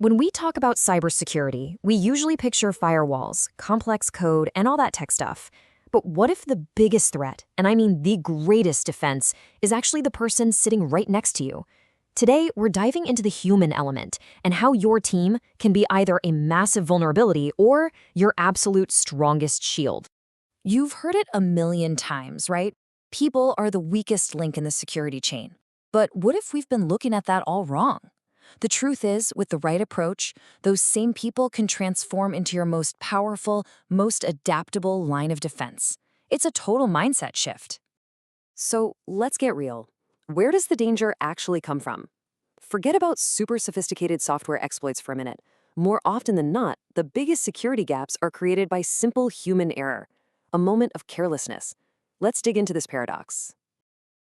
When we talk about cybersecurity, we usually picture firewalls, complex code, and all that tech stuff. But what if the biggest threat, and I mean the greatest defense, is actually the person sitting right next to you? Today, we're diving into the human element and how your team can be either a massive vulnerability or your absolute strongest shield. You've heard it a million times, right? People are the weakest link in the security chain. But what if we've been looking at that all wrong? The truth is, with the right approach, those same people can transform into your most powerful, most adaptable line of defense. It's a total mindset shift. So let's get real. Where does the danger actually come from? Forget about super sophisticated software exploits for a minute. More often than not, the biggest security gaps are created by simple human error, a moment of carelessness. Let's dig into this paradox.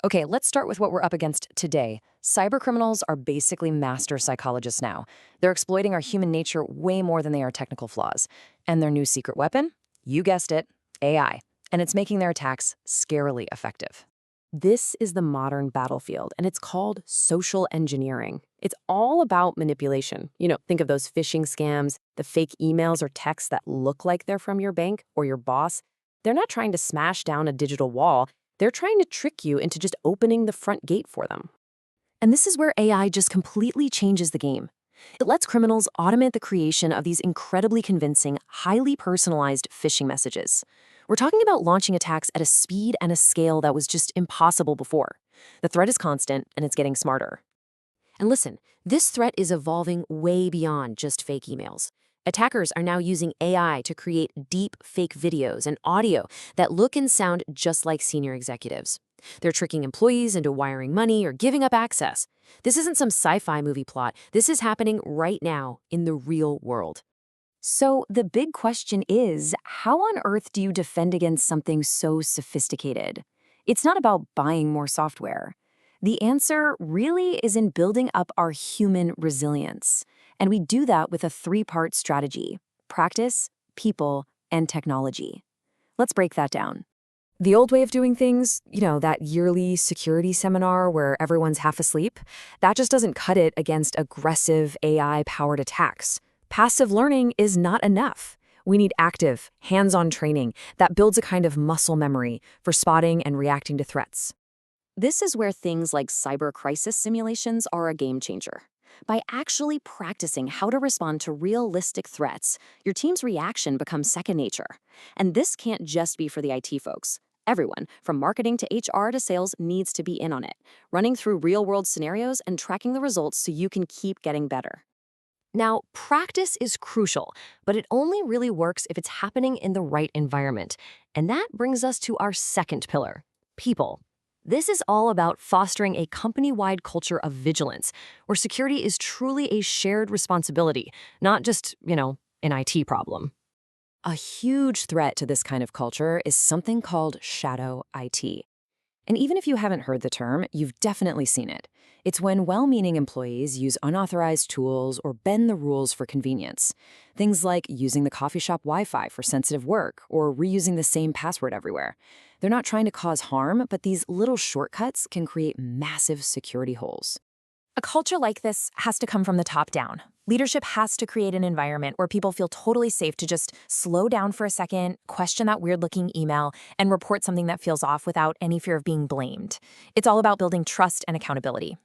Okay, let's start with what we're up against today. Cybercriminals are basically master psychologists now. They're exploiting our human nature way more than they are technical flaws. And their new secret weapon? You guessed it, AI. And it's making their attacks scarily effective. This is the modern battlefield, and it's called social engineering. It's all about manipulation. Think of those phishing scams, the fake emails or texts that look like they're from your bank or your boss. They're not trying to smash down a digital wall. They're trying to trick you into just opening the front gate for them. And this is where AI just completely changes the game. It lets criminals automate the creation of these incredibly convincing, highly personalized phishing messages. We're talking about launching attacks at a speed and a scale that was just impossible before. The threat is constant, and it's getting smarter. And listen, this threat is evolving way beyond just fake emails. Attackers are now using AI to create deep fake videos and audio that look and sound just like senior executives. They're tricking employees into wiring money or giving up access. This isn't some sci-fi movie plot. This is happening right now in the real world. So the big question is, how on earth do you defend against something so sophisticated? It's not about buying more software. The answer really is in building up our human resilience. And we do that with a three-part strategy: practice, people, and technology. Let's break that down. The old way of doing things, that yearly security seminar where everyone's half asleep, that just doesn't cut it against aggressive AI-powered attacks. Passive learning is not enough. We need active, hands-on training that builds a kind of muscle memory for spotting and reacting to threats. This is where things like cyber crisis simulations are a game changer. By actually practicing how to respond to realistic threats, your team's reaction becomes second nature. And this can't just be for the IT folks. Everyone, from marketing to HR to sales, needs to be in on it, running through real-world scenarios and tracking the results so you can keep getting better. Now, practice is crucial, but it only really works if it's happening in the right environment. And that brings us to our second pillar: people. This is all about fostering a company-wide culture of vigilance, where security is truly a shared responsibility, not just, an IT problem. A huge threat to this kind of culture is something called shadow IT. And even if you haven't heard the term, you've definitely seen it. It's when well-meaning employees use unauthorized tools or bend the rules for convenience. Things like using the coffee shop Wi-Fi for sensitive work or reusing the same password everywhere. They're not trying to cause harm, but these little shortcuts can create massive security holes. A culture like this has to come from the top down. Leadership has to create an environment where people feel totally safe to just slow down for a second, question that weird-looking email, and report something that feels off without any fear of being blamed. It's all about building trust and accountability.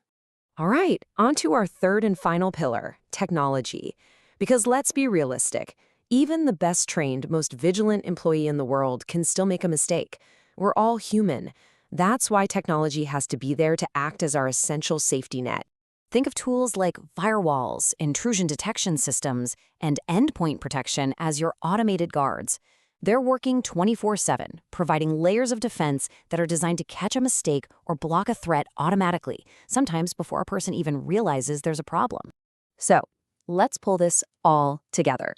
All right, on to our third and final pillar: technology. Because let's be realistic, even the best trained, most vigilant employee in the world can still make a mistake. We're all human. That's why technology has to be there to act as our essential safety net. Think of tools like firewalls, intrusion detection systems, and endpoint protection as your automated guards. They're working 24/7, providing layers of defense that are designed to catch a mistake or block a threat automatically, sometimes before a person even realizes there's a problem. So, let's pull this all together.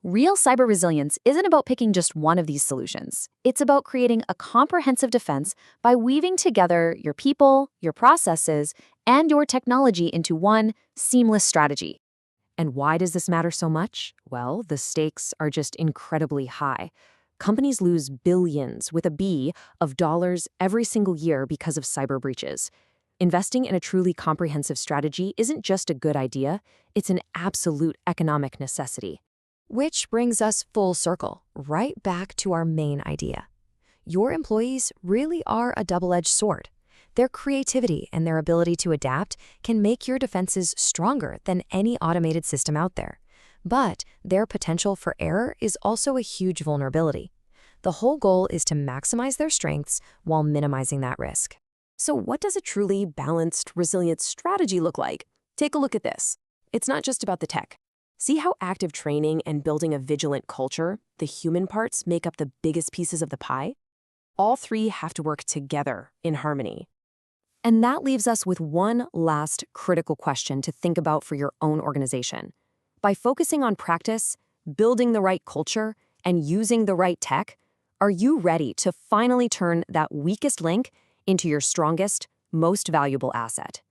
Real cyber resilience isn't about picking just one of these solutions. It's about creating a comprehensive defense by weaving together your people, your processes, and your technology into one seamless strategy. And why does this matter so much? Well, the stakes are just incredibly high. Companies lose billions, with a B, of dollars every single year because of cyber breaches. Investing in a truly comprehensive strategy isn't just a good idea, it's an absolute economic necessity. Which brings us full circle, right back to our main idea. Your employees really are a double-edged sword. Their creativity and their ability to adapt can make your defenses stronger than any automated system out there. But their potential for error is also a huge vulnerability. The whole goal is to maximize their strengths while minimizing that risk. So what does a truly balanced, resilient strategy look like? Take a look at this. It's not just about the tech. See how active training and building a vigilant culture, the human parts, make up the biggest pieces of the pie? All three have to work together in harmony. And that leaves us with one last critical question to think about for your own organization. By focusing on practice, building the right culture, and using the right tech, are you ready to finally turn that weakest link into your strongest, most valuable asset?